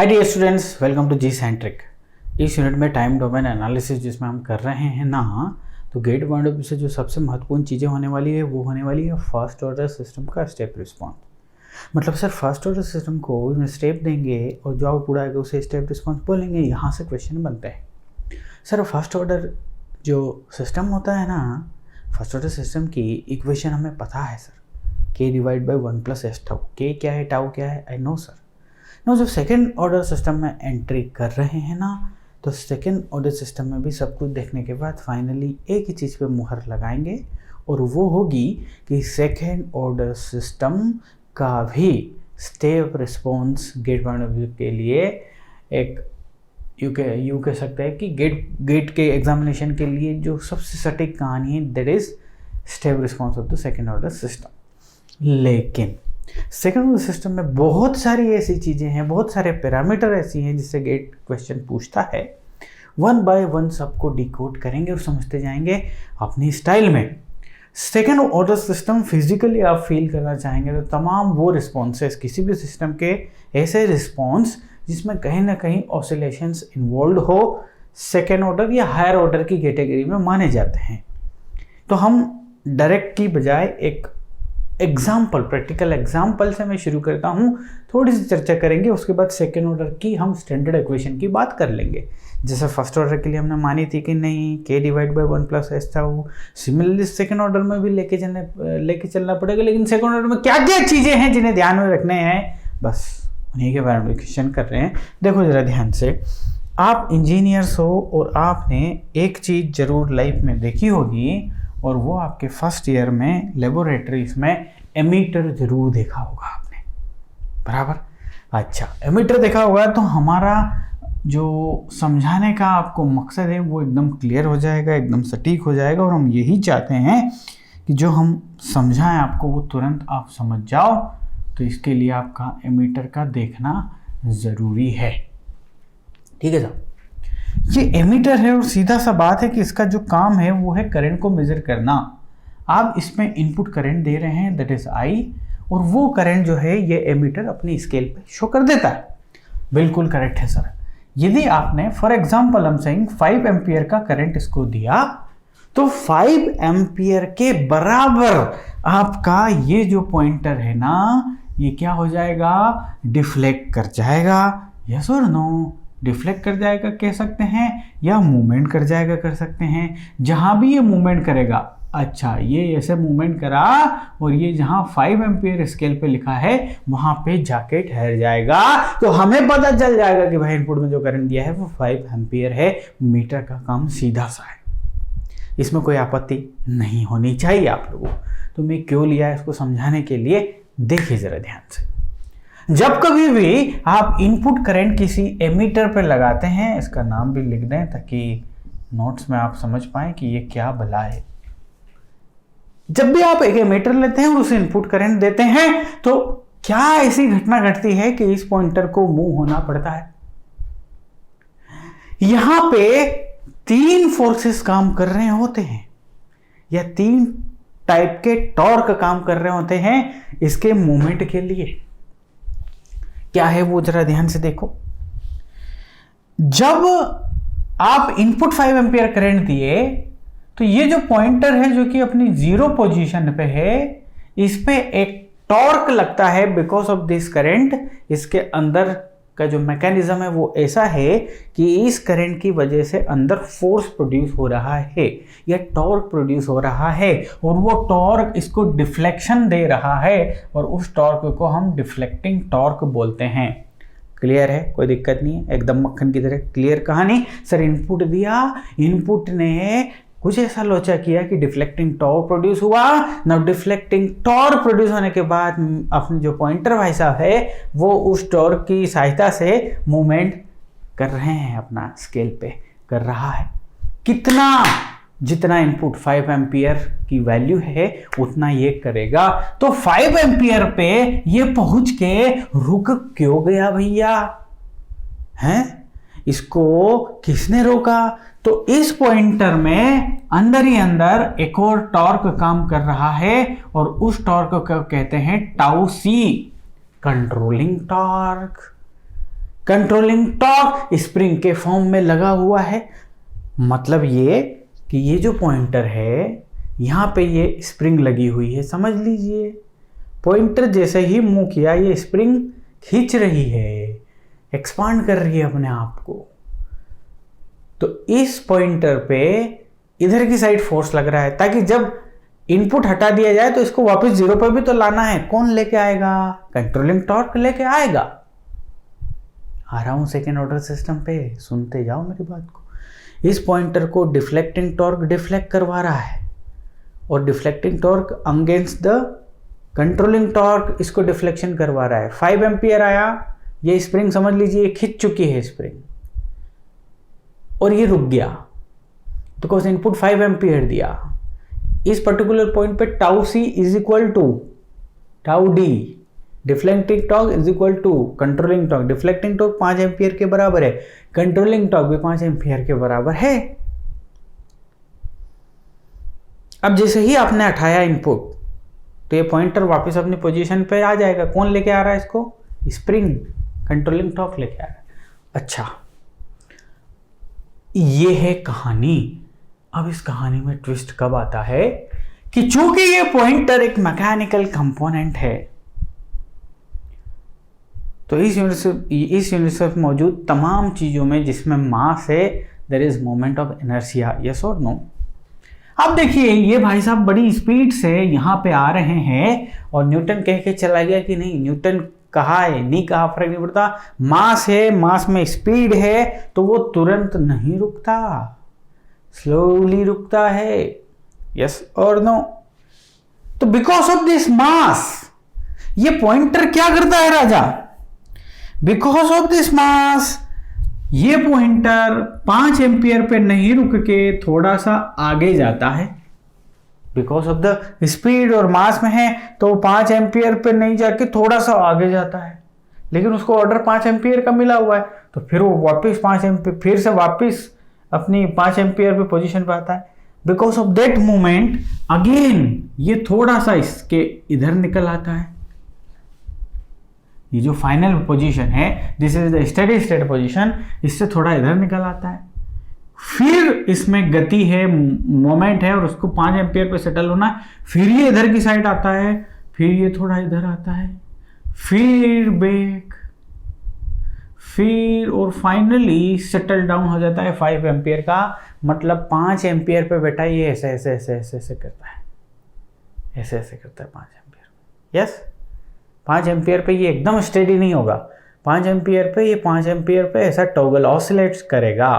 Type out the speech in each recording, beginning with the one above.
Hi dear students, welcome to G Centric. इस unit में time domain analysis जिसमें हम कर रहे हैं ना, तो गेट पॉइंट ऑफ व्यू से जो सबसे महत्वपूर्ण चीज़ें होने वाली है वो होने वाली है फर्स्ट ऑर्डर सिस्टम का स्टेप रिस्पॉन्स। मतलब सर फर्स्ट ऑर्डर सिस्टम को स्टेप देंगे और जो आउटपुट आएगा उसे स्टेप रिस्पॉन्स बोलेंगे। यहाँ से क्वेश्चन बनते हैं, सर फर्स्ट ऑर्डर जो सिस्टम होता है ना, फर्स्ट ऑर्डर सिस्टम की इक्वेशन हमें पता है sir, k divide by 1 plus S tau. k क्या है, टाउ क्या है, आई नो सर। नो, जब सेकेंड ऑर्डर सिस्टम में एंट्री कर रहे हैं ना, तो सेकेंड ऑर्डर सिस्टम में भी सब कुछ देखने के बाद फाइनली एक ही चीज़ पे मुहर लगाएंगे और वो होगी कि सेकेंड ऑर्डर सिस्टम का भी step response gate point of view के लिए एक यू कह सकते हैं कि गेट के एग्जामिनेशन के लिए जो सबसे सटीक कहानी है that is step response of the second order system. लेकिन सेकेंड ऑर्डर सिस्टम में बहुत सारी ऐसी चीज़ें हैं, बहुत सारे पैरामीटर ऐसी हैं जिससे गेट क्वेश्चन पूछता है। वन बाय वन सबको डिकोड करेंगे और समझते जाएंगे अपनी स्टाइल में। सेकेंड ऑर्डर सिस्टम फिजिकली आप फील करना चाहेंगे तो तमाम वो रिस्पॉन्सेस, किसी भी सिस्टम के ऐसे रिस्पॉन्स जिसमें कहीं ना कहीं ऑसिलेशंस इन्वॉल्व हो, सेकेंड ऑर्डर या हायर ऑर्डर की कैटेगरी में माने जाते हैं। तो हम डायरेक्ट की बजाय एक एग्जाम्पल, प्रैक्टिकल एग्जाम्पल से मैं शुरू करता हूँ, थोड़ी सी चर्चा करेंगे, उसके बाद सेकेंड ऑर्डर की हम स्टैंडर्ड इक्वेशन की बात कर लेंगे। जैसे फर्स्ट ऑर्डर के लिए हमने मानी थी कि नहीं k divide by 1 plus S था, वो सिमिलरली सेकेंड ऑर्डर में भी लेके चलना पड़ेगा। लेकिन सेकेंड ऑर्डर में क्या क्या चीज़ें हैं जिन्हें ध्यान में रखने हैं, बस उन्हीं के बारे में क्वेश्चन कर रहे हैं। देखो जरा ध्यान से, आप इंजीनियर्स हो और आपने एक चीज़ जरूर लाइफ में देखी होगी और वो आपके फर्स्ट ईयर में लेबोरेटरीज में एमीटर जरूर देखा होगा आपने, बराबर। अच्छा, एमीटर देखा होगा तो हमारा जो समझाने का आपको मकसद है वो एकदम क्लियर हो जाएगा, एकदम सटीक हो जाएगा। और हम यही चाहते हैं कि जो हम समझाएं आपको वो तुरंत आप समझ जाओ। तो इसके लिए आपका एमीटर का देखना ज़रूरी है, ठीक है साहब। ये एमीटर है और सीधा सा बात है कि इसका जो काम है वो है करंट को मेजर करना। आप इसमें इनपुट करंट दे रहे हैं दैट इज आई, और वो करंट जो है ये एमीटर अपनी स्केल पे शो कर देता है। बिल्कुल करेक्ट है सर। यदि आपने फॉर एग्जांपल हम सेइंग 5 एम्पियर का करंट इसको दिया, तो 5 एम्पियर के बराबर आपका ये जो पॉइंटर है ना, ये क्या हो जाएगा, डिफ्लेक्ट कर जाएगा। यस और नो, डिफ्लेक्ट कर जाएगा कह सकते हैं, या मूवमेंट कर जाएगा कर सकते हैं। जहां भी ये मूवमेंट करेगा, अच्छा ये ऐसे मूवमेंट करा और ये जहां 5 एम्पियर स्केल पे लिखा है वहां पे जाके ठहर जाएगा, तो हमें पता चल जाएगा कि भाई इनपुट में जो करंट दिया है वो 5 एम्पियर है। मीटर का काम सीधा सा है, इसमें कोई आपत्ति नहीं होनी चाहिए आप लोगों। तो मैं क्यों लिया इसको समझाने के लिए, देखिए जरा ध्यान से। जब कभी भी आप इनपुट करंट किसी एमीटर पर लगाते हैं, इसका नाम भी लिख दें ताकि नोट्स में आप समझ पाएं कि ये क्या भला है। जब भी आप एक एमीटर लेते हैं और उसे इनपुट करंट देते हैं, तो क्या ऐसी घटना घटती है कि इस पॉइंटर को मूव होना पड़ता है। यहां पे 3 फोर्सेस काम कर रहे होते हैं, या 3 टाइप के टॉर्क काम कर रहे होते हैं इसके मूवमेंट के लिए। क्या है वो जरा ध्यान से देखो। जब आप इनपुट 5 एम्पियर करंट दिए, तो ये जो पॉइंटर है जो कि अपनी 0 पोजीशन पे है, इस पे एक टॉर्क लगता है बिकॉज ऑफ दिस करंट। इसके अंदर का जो मैकेनिज्म है वो ऐसा है कि इस करंट की वजह से अंदर फोर्स प्रोड्यूस हो रहा है या टॉर्क प्रोड्यूस हो रहा है, और वो टॉर्क इसको डिफ्लेक्शन दे रहा है, और उस टॉर्क को हम डिफ्लेक्टिंग टॉर्क बोलते हैं। क्लियर है, कोई दिक्कत नहीं है, एकदम मक्खन की तरह क्लियर कहानी। सर इनपुट दिया, इनपुट ने कुछ ऐसा लोचा किया कि डिफ्लेक्टिंग टॉर्क प्रोड्यूस हुआ। ना डिफ्लेक्टिंग टॉर्क प्रोड्यूस होने के बाद अपने जो पॉइंटर भाई साहब है वो उस टॉर्क की सहायता से मूवमेंट कर रहे हैं, अपना स्केल पे कर रहा है। कितना, जितना इनपुट 5 एम्पियर की वैल्यू है उतना ये करेगा। तो 5 एम्पियर पे ये पहुंच के रुक क्यों गया भैया, हैं? इसको किसने रोका? तो इस पॉइंटर में अंदर ही अंदर एक और टॉर्क काम कर रहा है, और उस टॉर्क को कहते हैं tau C, controlling torque. Controlling torque spring के फॉर्म में लगा हुआ है। मतलब ये कि ये जो पॉइंटर है यहाँ पे ये स्प्रिंग लगी हुई है, समझ लीजिए। पॉइंटर जैसे ही मूव किया ये स्प्रिंग खींच रही है, एक्सपांड कर रही है अपने आप को। तो इस पॉइंटर पे इधर की साइड फोर्स लग रहा है, ताकि जब इनपुट हटा दिया जाए तो इसको वापस जीरो पर भी तो लाना है। कौन लेके आएगा? कंट्रोलिंग टॉर्क लेके आएगा। आ रहा हूं सेकेंड ऑर्डर सिस्टम पे, सुनते जाओ मेरी बात को। इस पॉइंटर को डिफ्लेक्टिंग टॉर्क डिफ्लेक्ट करवा रहा है, और deflecting torque against the controlling torque इसको डिफ्लेक्शन करवा रहा है। 5 एम्पियर आया, ये स्प्रिंग समझ लीजिए खिंच चुकी है स्प्रिंग, और ये रुक गया बिकॉज इनपुट 5 एम्पियर दिया। इस पर्टिकुलर पॉइंट पे tau C is equal to tau D, deflecting torque is equal to controlling torque. Deflecting torque 5 ampere के बराबर है, कंट्रोलिंग टॉर्क भी 5 एम्पियर के बराबर है। अब जैसे ही आपने हटाया इनपुट तो ये पॉइंटर वापस अपनी पोजीशन पे आ जाएगा। कौन लेके आ रहा है इसको? स्प्रिंग, कंट्रोलिंग टॉर्क लेके आ रहा है। अच्छा, ये है कहानी। अब इस कहानी में ट्विस्ट कब आता है कि चूंकि ये पॉइंटर एक मैकेनिकल कंपोनेंट है, तो इस यूनिवर्स में मौजूद तमाम चीजों में जिसमें मास है, there is moment of inertia. Yes और नो? अब देखिए, ये भाई साहब बड़ी स्पीड से यहाँ पे आ रहे हैं, और न्यूटन कह के चला गया कि नहीं, न्यूटन कहा है नहीं कहा फर्क नहीं पड़ता, मास है, मास में स्पीड है, तो वो तुरंत नहीं रुकता, स्लोली रुकता है। यस और नो? तो बिकॉज ऑफ दिस मास ये पॉइंटर क्या करता है राजा? बिकॉज ऑफ दिस मास ये पॉइंटर 5 एम्पियर पे नहीं रुक के थोड़ा सा आगे जाता है। बिकॉज ऑफ द स्पीड और मास में है तो 5 एम्पियर पे नहीं जाके थोड़ा सा आगे जाता है, लेकिन उसको ऑर्डर 5 एम्पियर का मिला हुआ है, तो फिर वो वापस 5 एम्पियर फिर से वापस अपनी 5 एम्पियर पे पोजीशन पे आता है। Because of that movement again ये थोड़ा सा इसके इधर निकल आता है। ये जो फाइनल पोजीशन है, this is the steady state position, इससे थोड़ा इधर निकल आता है। फिर इसमें गति है, मोमेंट है, और उसको 5 एम्पियर पे सेटल होना है। फिर ये इधर की साइड आता है, फिर ये थोड़ा इधर आता है, फिर बैक, फिर और फाइनली सेटल डाउन हो जाता है 5 एम्पियर का। मतलब 5 एम्पियर पे बेटा ये ऐसे ऐसे ऐसे ऐसे ऐसे करता है, ऐसे ऐसे करता है 5 एम्पियर। यस, 5 एम्पियर पे ये एकदम स्टेडी नहीं होगा। 5 एम्पियर पे ये 5 एम्पियर पे ऐसा टॉगल ऑसिलेट्स करेगा,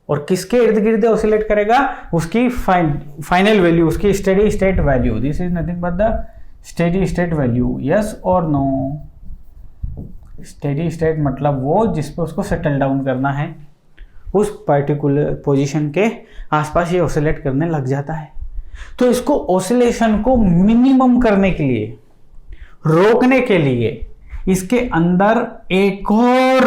और किसके इर्द गिर्द ऑसिलेट करेगा? उसकी फाइनल वैल्यू, उसकी steady state value. This is nothing but the steady state value. Yes और नो? स्टेडी स्टेट मतलब वो जिस पे उसको सेटल डाउन करना है, उस पर्टिकुलर पोजीशन के आसपास ये ऑसिलेट करने लग जाता है। तो इसको ऑसिलेशन को मिनिमम करने के लिए, रोकने के लिए, इसके अंदर एक और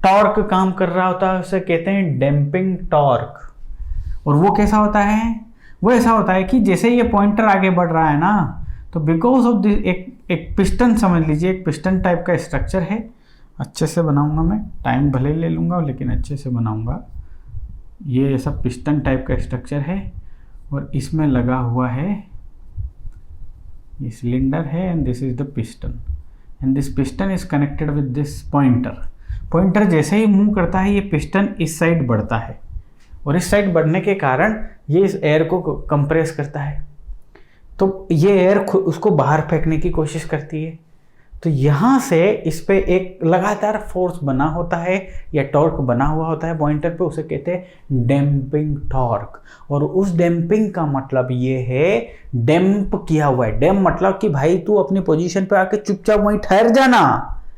टॉर्क काम कर रहा होता है, उसे कहते हैं डैम्पिंग टॉर्क। और वो कैसा होता है? वो ऐसा होता है कि जैसे ये पॉइंटर आगे बढ़ रहा है ना, तो बिकॉज ऑफ दिस एक पिस्टन समझ लीजिए, एक पिस्टन टाइप का स्ट्रक्चर है। अच्छे से बनाऊंगा मैं, टाइम भले ले लूँगा लेकिन अच्छे से बनाऊंगा। ये ऐसा पिस्टन टाइप का स्ट्रक्चर है, और इसमें लगा हुआ है, ये सिलेंडर है, and this is the piston, and this piston is connected with this pointer. Pointer जैसे ही मूव करता है ये पिस्टन इस साइड बढ़ता है, और इस साइड बढ़ने के कारण ये इस एयर को कंप्रेस करता है, तो ये एयर उसको बाहर फेंकने की कोशिश करती है। तो यहाँ से इस पे एक लगातार फोर्स बना होता है, या टॉर्क बना हुआ होता है पॉइंटर पे, उसे कहते हैं डैम्पिंग टॉर्क। और उस डैम्पिंग का मतलब ये है, डैम्प किया हुआ है। डैम्प मतलब कि भाई तू अपनी पोजीशन पे आके चुपचाप वहीं ठहर जाना,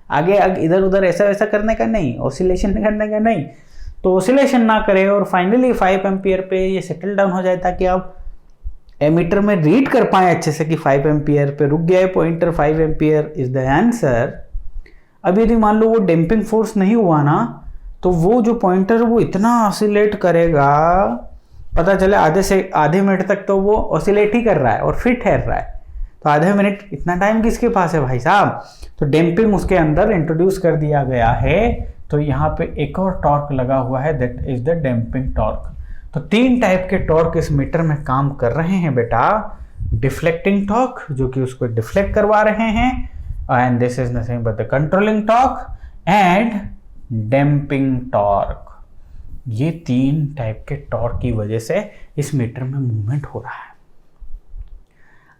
आगे इधर उधर ऐसा वैसा करने का नहीं, ऑसिलेशन करने का नहीं। तो ऑसिलेशन ना करे और फाइनली 5 एम्पियर पे ये सेटल डाउन हो जाए, ताकि आप एमीटर में रीड कर पाए अच्छे से कि 5 एम्पियर पे रुक गया है pointer, 5 ampere is the answer. अब यदि मान लो वो डैम्पिंग फोर्स नहीं हुआ ना, तो वो जो पॉइंटर वो इतना ऑसिलेट करेगा, पता चले आधे मिनट तक तो वो ऑसिलेट ही कर रहा है और फिर ठहर रहा है। तो आधे मिनट इतना टाइम किसके पास है भाई साहब? तो डैम्पिंग उसके अंदर इंट्रोड्यूस कर दिया गया है, तो यहाँ पे एक और टॉर्क लगा हुआ है, that is the damping torque. तो 3 टाइप के टॉर्क इस मीटर में काम कर रहे हैं बेटा। डिफ्लेक्टिंग टॉर्क, जो कि उसको डिफ्लेक्ट करवा रहे हैं, and this is nothing but the controlling torque, and damping torque. ये 3 टाइप के टॉर्क की वजह से इस मीटर में मूवमेंट हो रहा है।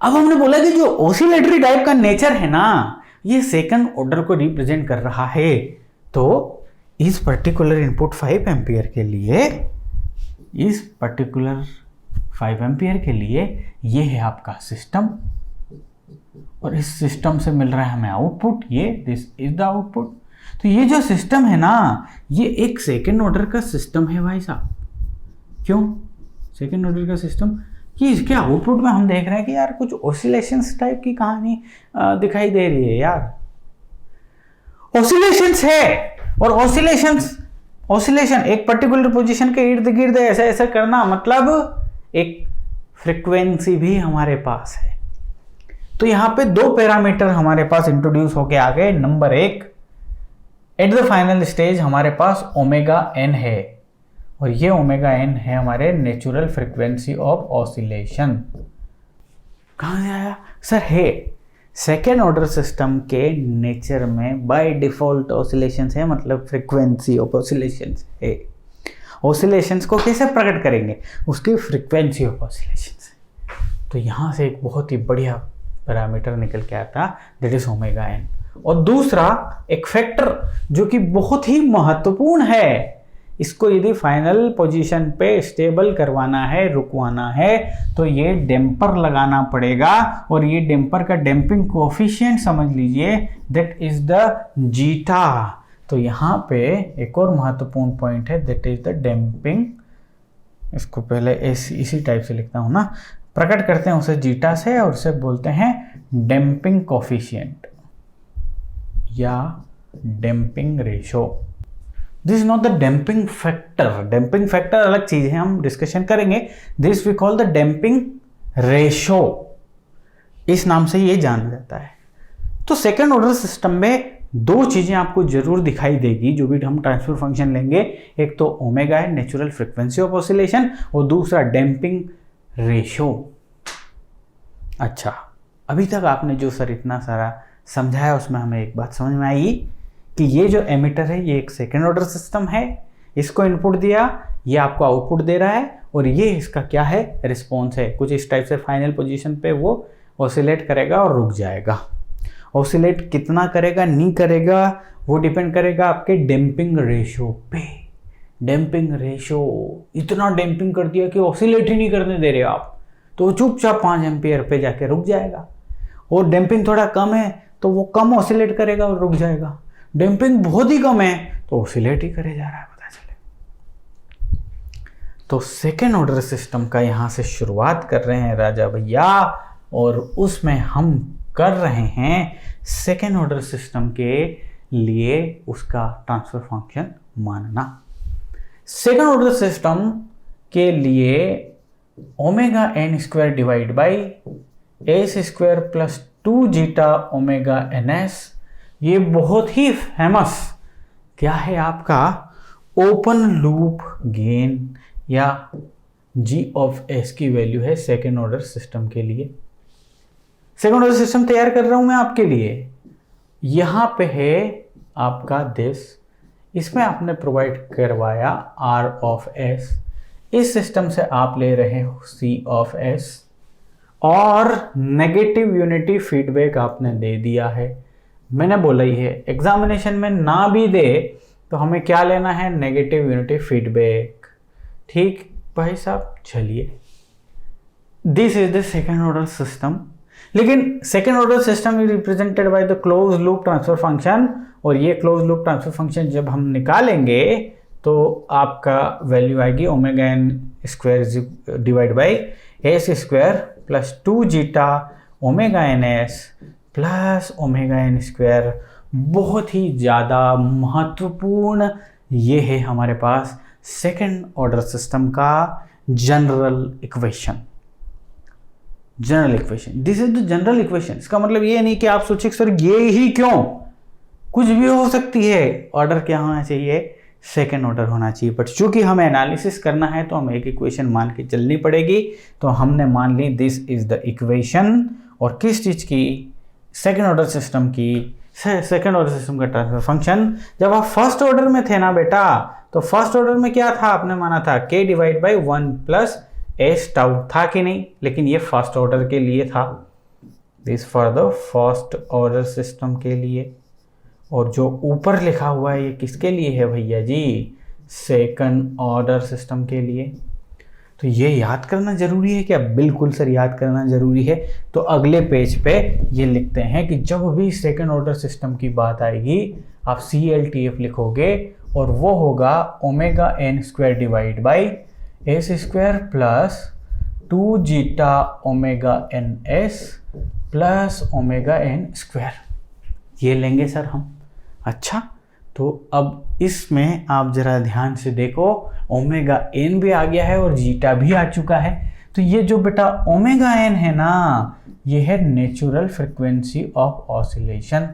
अब हमने बोला कि जो ऑसिलेटरी टाइप का नेचर है ना, ये सेकंड ऑर्डर को रिप्रेजेंट कर रहा है। तो इस पर्टिकुलर इनपुट 5 एम्पियर के लिए, इस पर्टिकुलर 5 एम्पियर के लिए ये है आपका सिस्टम, और इस सिस्टम से मिल रहा है हमें आउटपुट, ये दिस इज द आउटपुट। तो ये जो सिस्टम है ना, ये एक सेकंड ऑर्डर का सिस्टम है भाई साहब। क्यों सेकंड ऑर्डर का सिस्टम? कि इसके आउटपुट में हम देख रहे हैं कि यार कुछ ऑसिलेशंस टाइप की कहानी दिखाई दे रही है यार। ऑसिलेशंस है, और ऑसिलेशन एक पर्टिकुलर पोजीशन के इर्द गिर्द ऐसा ऐसा करना, मतलब एक फ्रीक्वेंसी भी हमारे पास है। तो यहां पे 2 पैरामीटर हमारे पास इंट्रोड्यूस होके आ गए। Number 1, at the final stage हमारे पास ओमेगा एन है, और ये ओमेगा एन है हमारे नेचुरल फ्रीक्वेंसी ऑफ ऑसिलेशन। कहां से आया सर? है सेकेंड ऑर्डर सिस्टम के नेचर में बाय डिफॉल्ट ऑसिलेशंस है, मतलब फ्रीक्वेंसी ऑफ ऑसिलेशंस है। ऑसिलेशंस को कैसे प्रकट करेंगे? उसकी फ्रीक्वेंसी ऑफ ऑसिलेशंस। तो यहाँ से एक बहुत ही बढ़िया पैरामीटर निकल के आता, दैट इज ओमेगा एन। और दूसरा एक फैक्टर जो कि बहुत ही महत्वपूर्ण है, इसको यदि फाइनल पोजीशन पे स्टेबल करवाना है, रुकवाना है, तो ये डैम्पर लगाना पड़ेगा। और ये डैम्पर का डैम्पिंग कोएफिशिएंट समझ लीजिए, दैट इज द जीटा। तो यहाँ पे एक और महत्वपूर्ण पॉइंट है, दैट इज द डैम्पिंग। इसको पहले इसी टाइप से लिखता हूँ ना, प्रकट करते हैं उसे जीटा से, और उसे बोलते हैं डैम्पिंग कोएफिशिएंट या damping ratio. This is not the damping factor. Damping factor अलग चीज है, हम डिस्कशन करेंगे। This we call the damping ratio, इस नाम से ये जाना जाता है। तो सेकेंड ऑर्डर सिस्टम में 2 चीजें आपको जरूर दिखाई देगी जो भी हम ट्रांसफर फंक्शन लेंगे। एक तो ओमेगा है, नेचुरल फ्रीक्वेंसी ऑफ ऑसिलेशन, और दूसरा डैम्पिंग रेशो। अच्छा, अभी तक आपने जो सर इतना सारा समझाया, उसमें हमें एक बात समझ में आई कि ये जो एमिटर है ये एक सेकेंड ऑर्डर सिस्टम है। इसको इनपुट दिया, ये आपको आउटपुट दे रहा है, और ये इसका क्या है? रिस्पॉन्स है। कुछ इस टाइप से फाइनल पोजीशन पे वो ऑसिलेट करेगा और रुक जाएगा। ऑसिलेट कितना करेगा, नहीं करेगा, वो डिपेंड करेगा आपके डैम्पिंग रेशो पे। डैम्पिंग रेशो इतना डैम्पिंग कर दिया कि ऑसिलेट ही नहीं करने दे रहे आप, तो चुपचाप 5 एम्पियर पे जाके रुक जाएगा। और डैम्पिंग थोड़ा कम है तो वो कम ऑसिलेट करेगा और रुक जाएगा। डैम्पिंग बहुत ही कम है तो ऑसिलेट ही करे जा रहा है, पता चले। तो सेकेंड ऑर्डर सिस्टम का यहाँ से शुरुआत कर रहे हैं राजा भैया, और उसमें हम कर रहे हैं सेकेंड ऑर्डर सिस्टम के लिए उसका ट्रांसफर फंक्शन मानना। सेकेंड ऑर्डर सिस्टम के लिए omega N square divide by S square plus 2 zeta omega N S, ये बहुत ही फेमस क्या है आपका ओपन लूप गेन या जी ऑफ एस की वैल्यू है सेकेंड ऑर्डर सिस्टम के लिए। सेकेंड ऑर्डर सिस्टम तैयार कर रहा हूं मैं आपके लिए। यहां पे है आपका दिस, इसमें आपने प्रोवाइड करवाया आर ऑफ एस, इस सिस्टम से आप ले रहे हो सी ऑफ एस, और नेगेटिव यूनिटी फीडबैक आपने दे दिया है। मैंने बोला ही है एग्जामिनेशन में ना भी दे तो हमें क्या लेना है? Negative unity feedback. ठीक भाई साहब, चलिए this is the second order system. लेकिन second order system is represented by the close loop transfer function, और ये क्लोज लूप ट्रांसफर फंक्शन जब हम निकालेंगे तो आपका वैल्यू आएगी omega N square divide by S square plus 2 zeta omega N S plus omega N square. बहुत ही ज़्यादा महत्वपूर्ण ये है हमारे पास सेकेंड ऑर्डर सिस्टम का general equation. General equation, this is the general equation. इसका मतलब ये नहीं कि आप सोचिए सर ये ही क्यों, कुछ भी हो सकती है, ऑर्डर क्या होना चाहिए, सेकेंड ऑर्डर होना चाहिए। बट चूंकि हमें एनालिसिस करना है तो हमें एक इक्वेशन मान के चलनी पड़ेगी, तो हमने मान ली दिस इज द इक्वेशन। और किस चीज़ की, सेकेंड ऑर्डर सिस्टम की, सेकेंड ऑर्डर सिस्टम का ट्रांसफर फंक्शन। जब आप फर्स्ट ऑर्डर में थे ना बेटा, तो फर्स्ट ऑर्डर में क्या था, आपने माना था k divide by 1 plus S tau, था कि नहीं, लेकिन ये फर्स्ट ऑर्डर के लिए था, this for the first order system के लिए। और जो ऊपर लिखा हुआ है ये किसके लिए है भैया जी, सेकंड ऑर्डर सिस्टम के लिए। तो ये याद करना जरूरी है क्या, बिल्कुल सर याद करना जरूरी है। तो अगले पेज पे ये लिखते हैं कि जब भी सेकंड ऑर्डर सिस्टम की बात आएगी आप CLTF लिखोगे, और वो होगा omega N square divide by S square plus 2 zeta omega N S plus omega N square, ये लेंगे सर हम। अच्छा, तो अब इसमें आप जरा ध्यान से देखो, ओमेगा एन भी आ गया है और जीटा भी आ चुका है। तो ये जो बेटा ओमेगा एन है ना, ये है नेचुरल फ्रीक्वेंसी ऑफ ऑसिलेशन,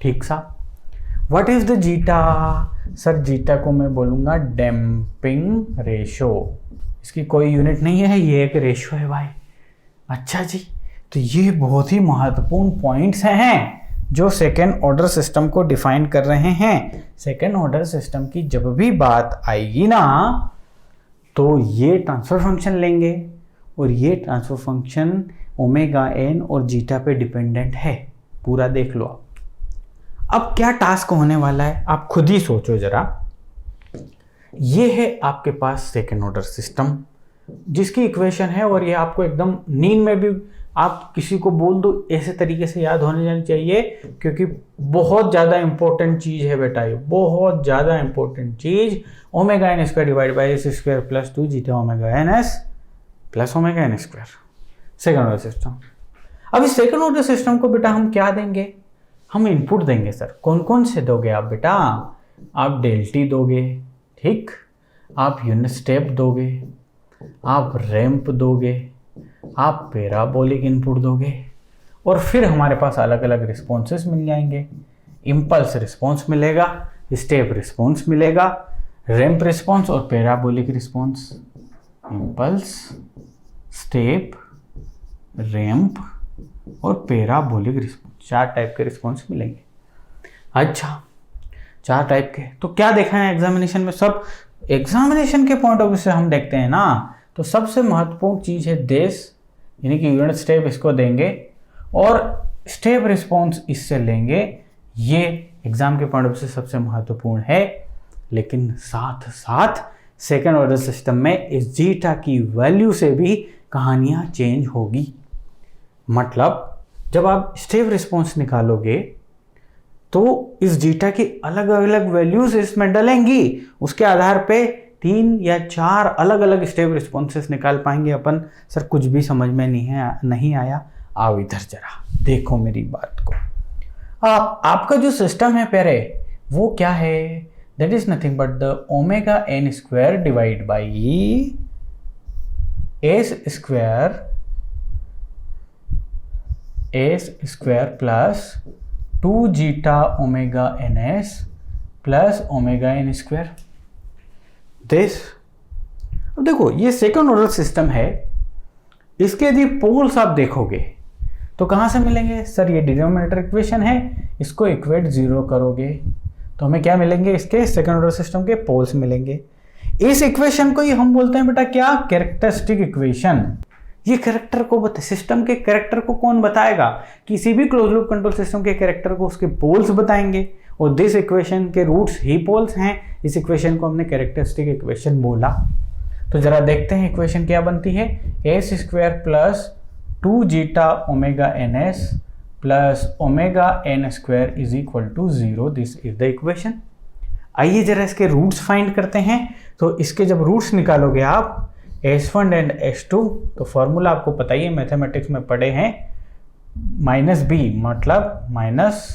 ठीक सा। What is the zeta, sir zeta को मैं बोलूंगा डैम्पिंग रेशो। इसकी कोई यूनिट नहीं है, ये एक रेशो है भाई। अच्छा जी, तो ये बहुत ही महत्वपूर्ण पॉइंट्स हैं जो सेकेंड ऑर्डर सिस्टम को डिफाइन कर रहे हैं। सेकेंड ऑर्डर सिस्टम की जब भी बात आएगी ना, तो ये ट्रांसफर फंक्शन लेंगे, और ये ट्रांसफर फंक्शन ओमेगा एन और जीटा पे डिपेंडेंट है, पूरा देख लो आप। अब क्या टास्क होने वाला है आप खुद ही सोचो जरा। ये है आपके पास सेकेंड ऑर्डर सिस्टम जिसकी इक्वेशन है, और ये आपको एकदम नींद में भी आप किसी को बोल दो ऐसे तरीके से याद होने जानी चाहिए, क्योंकि बहुत ज़्यादा इंपॉर्टेंट चीज़ है बेटा ये, बहुत ज़्यादा इंपॉर्टेंट चीज़। Omega N square divide by S square plus 2 zeta omega N S plus omega N square, second order system. अब इस सेकेंड ऑर्डर सिस्टम को बेटा हम क्या देंगे, हम इनपुट देंगे सर। कौन कौन से दोगे आप बेटा, आप डेल्टी दोगे, ठीक, आप यूनिट स्टेप दोगे, आप रैंप दोगे, आप पैराबोलिक इनपुट दोगे, और फिर हमारे पास अलग अलग रिस्पॉन्सेस मिल जाएंगे। इम्पल्स रिस्पॉन्स मिलेगा, स्टेप रिस्पॉन्स मिलेगा, रैंप रिस्पॉन्स और parabolic response. Impulse, step, ramp और पैराबोलिक रिस्पॉन्स, 4 टाइप के रिस्पॉन्स मिलेंगे। अच्छा, 4 टाइप के, तो क्या देखा है एग्जामिनेशन में, सब एग्जामिनेशन के पॉइंट ऑफ व्यू से हम देखते हैं ना, तो सबसे महत्वपूर्ण चीज़ है देश, यानी कि यूनिट स्टेप इसको देंगे और स्टेप रिस्पॉन्स इससे लेंगे। ये एग्जाम के पॉइंट ऑफ व्यू से सबसे महत्वपूर्ण है। लेकिन साथ साथ सेकेंड ऑर्डर सिस्टम में इस जीटा की वैल्यू से भी कहानियाँ चेंज होगी। मतलब जब आप स्टेप रिस्पॉन्स निकालोगे तो इस जीटा की अलग अलग वैल्यूज इसमें डलेंगी, उसके आधार पे 3 या 4 अलग अलग स्टेप रिस्पॉन्सेस निकाल पाएंगे अपन। सर कुछ भी समझ में नहीं आया, आओ इधर जरा देखो मेरी बात को। आपका जो सिस्टम है प्यारे वो क्या है, that is nothing but the omega N square divide by S square plus 2 zeta omega N S plus omega N square this. अब देखो ये सेकंड ऑर्डर सिस्टम है, इसके यदि पोल्स आप देखोगे तो कहाँ से मिलेंगे सर, ये डिनोमिनेटर इक्वेशन है, इसको इक्वेट 0 करोगे तो हमें क्या मिलेंगे, इसके सेकंड ऑर्डर सिस्टम के पोल्स मिलेंगे। इस इक्वेशन को ही हम बोलते हैं बेटा क्या, कैरेक्टरिस्टिक इक्वेशन। ये कैरेक्टर को सिस्टम के कैरेक्टर को कौन बताएगा, किसी भी क्लोज लूप कंट्रोल सिस्टम के कैरेक्टर को उसके पोल्स बताएंगे, और दिस इक्वेशन के रूट्स ही पोल्स हैं। इस इक्वेशन को हमने कैरेक्टरिस्टिक इक्वेशन बोला। तो जरा देखते हैं इक्वेशन क्या बनती है, S square plus 2 zeta omega N S plus omega N square is equal to 0, this is the equation. आइए जरा इसके रूट्स फाइंड करते हैं। तो इसके जब रूट्स निकालोगे आप S1 एंड S2, तो फॉर्मूला आपको पता ही है, मैथमेटिक्स में पढ़े हैं, माइनस बी मतलब minus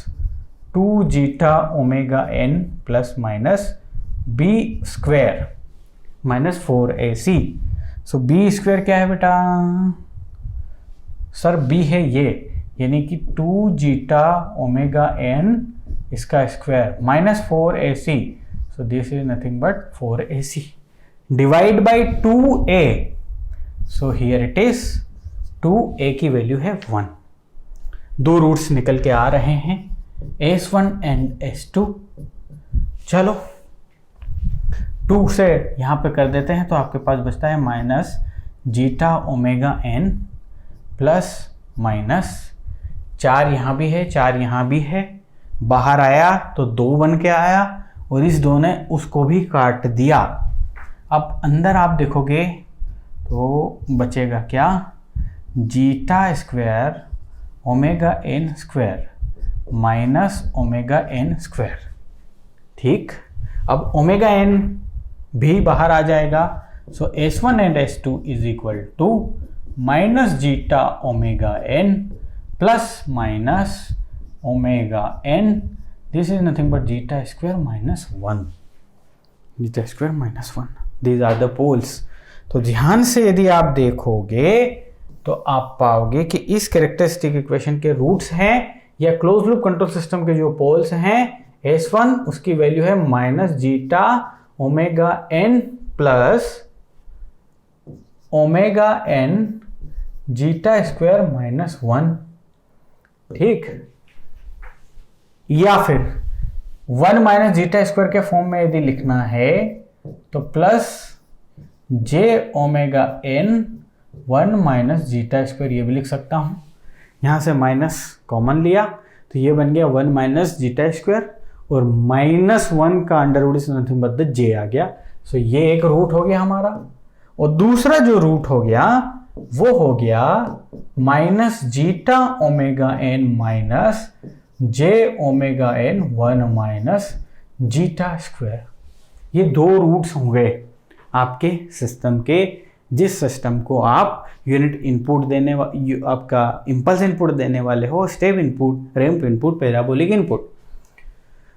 2 zeta omega N plus minus B square minus 4AC। So B square क्या है बेटा, सर बी है यानी कि 2 जीटा ओमेगा एन इसका square minus 4ac, so this is nothing but 4ac divide by 2a, so here it is 2a की value है 1। दो रूट्स निकल के आ रहे हैं, s1 एंड s2। चलो 2 से यहाँ पे कर देते हैं तो आपके पास बचता है minus zeta omega N plus minus 4 यहाँ भी है, 4 यहाँ भी है, बाहर आया तो 2 बन के आया और इस 2 ने उसको भी काट दिया। अब अंदर आप देखोगे तो बचेगा क्या, zeta square omega N square minus omega N square. ठीक, अब ओमेगा एन भी बाहर आ जाएगा, so s1 and s2 is equal to minus zeta omega N plus minus omega N, this is nothing but zeta square minus 1, zeta square minus 1, these are the poles. तो ध्यान से यदि आप देखोगे तो आप पाओगे कि इस कैरेक्टरिस्टिक इक्वेशन के रूट्स हैं या क्लोज लूप कंट्रोल सिस्टम के जो पोल्स हैं, S1 उसकी वैल्यू है minus zeta omega N plus omega N zeta square minus 1। ठीक, या फिर 1 माइनस जीटा स्क्वायर के फॉर्म में यदि लिखना है तो plus J omega N 1 minus zeta square, ये भी लिख सकता हूं। यहां से माइनस कॉमन लिया तो ये बन गया 1 माइनस जीटा स्क्वायर और माइनस 1 का under root is nothing but the J आ गया। सो ये एक रूट हो गया हमारा, और दूसरा जो रूट हो गया वो हो गया minus zeta omega N minus J omega N 1 minus zeta square. ये 2 रूट्स हो गए आपके सिस्टम के, जिस सिस्टम को आप यूनिट इनपुट देने आपका इंपल्स इनपुट देने वाले हो, step input, ramp input, parabolic input.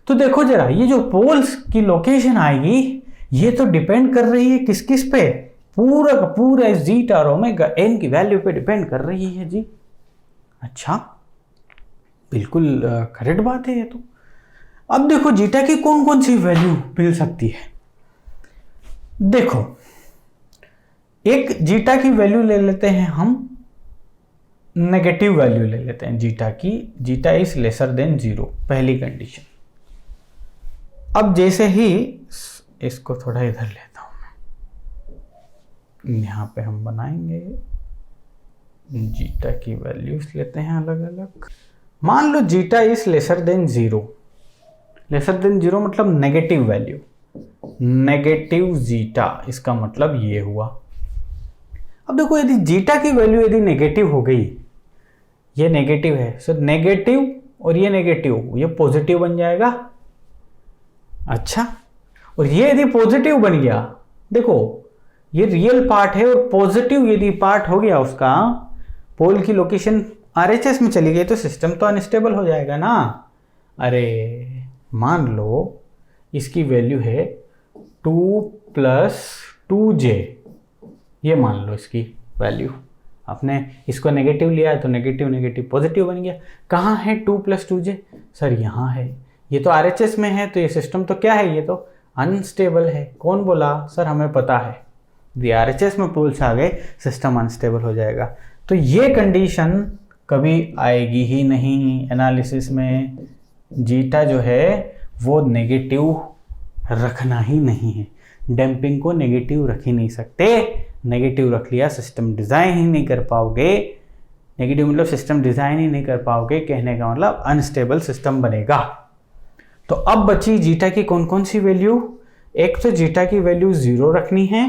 तो देखो जरा, ये जो पोल्स की लोकेशन आएगी ये तो डिपेंड कर रही है किस किस पे, पूरा का पूरा जीटा और ओमेगा एन की वैल्यू पे डिपेंड कर रही है जी। अच्छा, बिल्कुल करेक्ट बात है ये तो। अब देखो जीटा की कौन कौन सी वैल्यू मिल सकती है। देखो, एक जीटा की वैल्यू ले लेते हैं हम, नेगेटिव वैल्यू ले लेते हैं जीटा की, जीटा इज लेसर देन 0, पहली कंडीशन। अब जैसे ही इसको थोड़ा इधर लेता हूं मैं, यहां पे हम बनाएंगे जीटा की वैल्यूज लेते हैं अलग अलग। मान लो zeta is lesser than 0, lesser than 0 मतलब नेगेटिव वैल्यू, नेगेटिव जीटा, इसका मतलब ये हुआ। अब देखो, यदि जीटा की वैल्यू यदि नेगेटिव हो गई, ये नेगेटिव है, सो नेगेटिव और ये नेगेटिव, ये पॉजिटिव बन जाएगा। अच्छा, और ये यदि पॉजिटिव बन गया, देखो ये रियल पार्ट है और पॉजिटिव यदि पार्ट हो गया उसका, पोल की लोकेशन आरएचएस में चली गई तो सिस्टम तो अनस्टेबल हो जाएगा ना। अरे मान लो इसकी वैल्यू है 2 प्लस 2j, ये मान लो इसकी वैल्यू, आपने इसको नेगेटिव लिया है तो नेगेटिव नेगेटिव पॉजिटिव बन गया। कहाँ है 2 प्लस 2j? सर यहाँ है, ये तो आरएचएस में है तो ये सिस्टम तो क्या है, ये तो अनस्टेबल है। कौन बोला? सर हमें पता है, यदि आरएचएस में पोल्स आ गए सिस्टम अनस्टेबल हो जाएगा। तो ये कंडीशन कभी आएगी ही नहीं एनालिसिस में, जीटा जो है वो नेगेटिव रखना ही नहीं है, डैम्पिंग को नेगेटिव रख ही नहीं सकते। नेगेटिव रख लिया सिस्टम डिज़ाइन ही नहीं कर पाओगे, नेगेटिव मतलब सिस्टम डिज़ाइन ही नहीं कर पाओगे, कहने का मतलब अनस्टेबल सिस्टम बनेगा। तो अब बची जीटा की कौन कौन सी वैल्यू? एक तो जीटा की वैल्यू 0 रखनी है,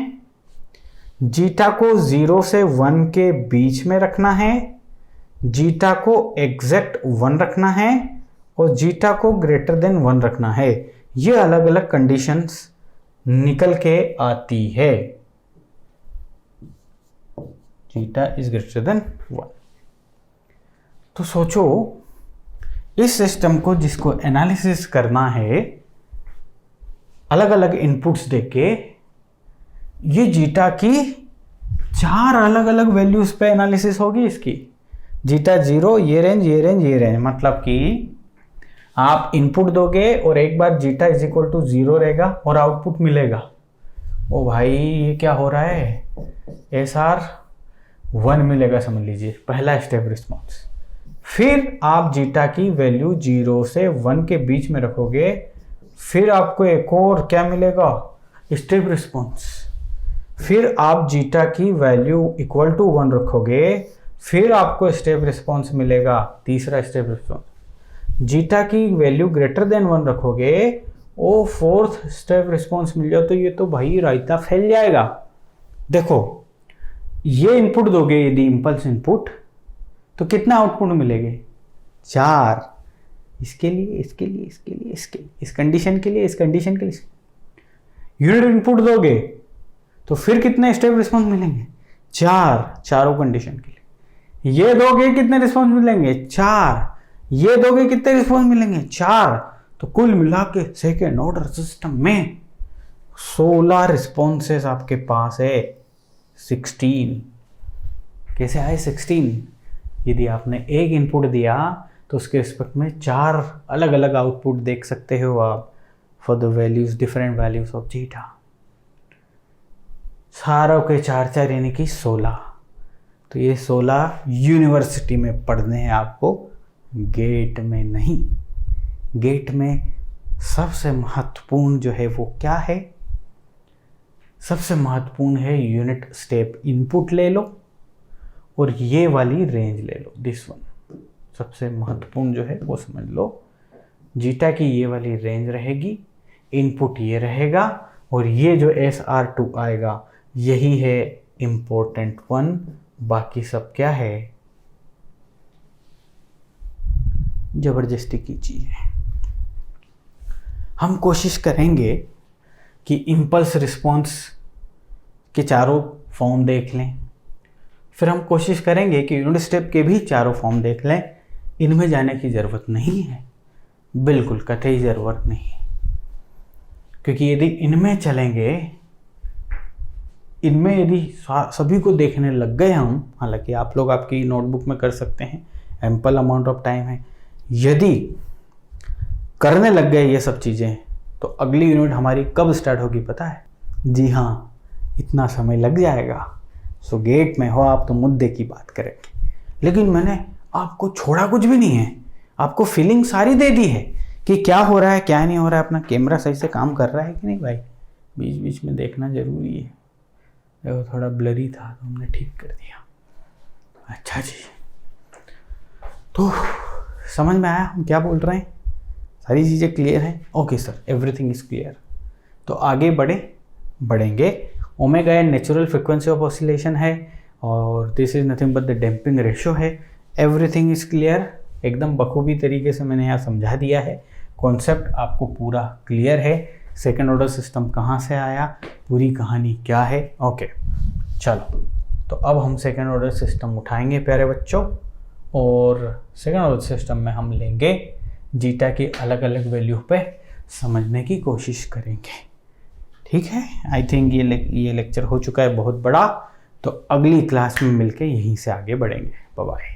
जीटा को 0 से 1 के बीच में रखना है, जीटा को एग्जैक्ट 1 रखना है और जीटा को ग्रेटर देन 1 रखना है। ये अलग अलग कंडीशंस निकल के आती है। Zeta is greater than 1। तो सोचो, इस सिस्टम को जिसको एनालिसिस करना है अलग अलग इनपुट्स देके, ये जीटा की 4 अलग अलग वैल्यूज पे एनालिसिस होगी इसकी। जीटा 0, ये रेंज, ये रेंज, ये रेंज, मतलब कि आप इनपुट दोगे और एक बार जीटा इज इक्वल टू 0 रहेगा और आउटपुट मिलेगा। ओ भाई ये क्या हो रहा है, SR 1 मिलेगा समझ लीजिए, पहला स्टेप रिस्पॉन्स। फिर आप जीटा की वैल्यू 0 से 1 के बीच में रखोगे, फिर आपको एक और क्या मिलेगा, स्टेप रिस्पॉन्स। फिर आप जीटा की वैल्यू इक्वल टू 1 रखोगे, फिर आपको स्टेप रिस्पॉन्स मिलेगा, तीसरा स्टेप रिस्पॉन्स। जीटा की वैल्यू ग्रेटर देन 1 रखोगे, ओ फोर्थ स्टेप रिस्पॉन्स मिल जाओ, तो ये तो भाई रायता फैल जाएगा। देखो ये इनपुट दोगे यदि इम्पल्स इनपुट, तो कितना आउटपुट मिलेंगे, 4। इसके लिए, इसके लिए, इसके लिए, इसके लिए, इस कंडीशन के लिए, इस कंडीशन के लिए। यूनिट इनपुट दोगे तो फिर कितने स्टेप रिस्पॉन्स मिलेंगे, 4, चारों कंडीशन के लिए। ये दोगे कितने रिस्पॉन्स मिलेंगे, 4। ये दोगे कितने रिस्पॉन्स मिलेंगे, 4। तो कुल मिला के सेकेंड ऑर्डर सिस्टम में 16 रिस्पॉन्सेस आपके पास है। 16 कैसे आए 16? यदि आपने एक इनपुट दिया तो उसके रिस्पेक्ट में 4 अलग अलग आउटपुट देख सकते हो आप, for the values, different values of zeta. सारों के 4 यानी कि 16। तो ये 16 यूनिवर्सिटी में पढ़ने हैं आपको, गेट में नहीं। गेट में सबसे महत्वपूर्ण जो है वो क्या है, सबसे महत्वपूर्ण है यूनिट स्टेप इनपुट ले लो और ये वाली रेंज ले लो, दिस वन। सबसे महत्वपूर्ण जो है वो समझ लो, जीटा की ये वाली रेंज रहेगी, इनपुट ये रहेगा और ये जो SR2 आएगा यही है इम्पोर्टेंट वन। बाकी सब क्या है, जबरदस्ती की चीज है। हम कोशिश करेंगे कि इम्पल्स रिस्पॉन्स के चारों फॉर्म देख लें, फिर हम कोशिश करेंगे कि यूनिट स्टेप के भी चारों फॉर्म देख लें। इनमें जाने की ज़रूरत नहीं है, बिल्कुल कतई ज़रूरत नहीं है, क्योंकि यदि इनमें चलेंगे, इनमें यदि सभी को देखने लग गए हम, हालांकि आप लोग आपकी नोटबुक में कर सकते हैं, एम्पल अमाउंट ऑफ टाइम है, यदि करने लग गए ये सब चीज़ें, तो अगली यूनिट हमारी कब स्टार्ट होगी पता है? जी हाँ, इतना समय लग जाएगा। सो गेट में हो आप तो मुद्दे की बात करेंगे, लेकिन मैंने आपको छोड़ा कुछ भी नहीं है, आपको फीलिंग सारी दे दी है कि क्या हो रहा है क्या नहीं हो रहा है। अपना कैमरा सही से काम कर रहा है कि नहीं भाई, बीच बीच में देखना ज़रूरी है। वो थोड़ा ब्लरी था तो हमने ठीक कर दिया। अच्छा जी, तो समझ में आया हम क्या बोल रहे हैं, सारी चीज़ें क्लियर हैं? Okay sir, everything is clear. तो आगे बढ़ेंगे। Omega N natural frequency of oscillation है और this is nothing but the damping ratio है। एवरीथिंग इज़ क्लियर, एकदम बखूबी तरीके से मैंने यहाँ समझा दिया है, कॉन्सेप्ट आपको पूरा क्लियर है। सेकेंड ऑर्डर सिस्टम कहाँ से आया, पूरी कहानी क्या है। ओके चलो, तो अब हम सेकेंड ऑर्डर सिस्टम उठाएंगे प्यारे बच्चों, और सेकेंड ऑर्डर सिस्टम में हम लेंगे जीटा की अलग अलग वैल्यू पे समझने की कोशिश करेंगे। ठीक है, आई थिंक ये लेक्चर हो चुका है बहुत बड़ा, तो अगली क्लास में मिलके यहीं से आगे बढ़ेंगे। Bye bye.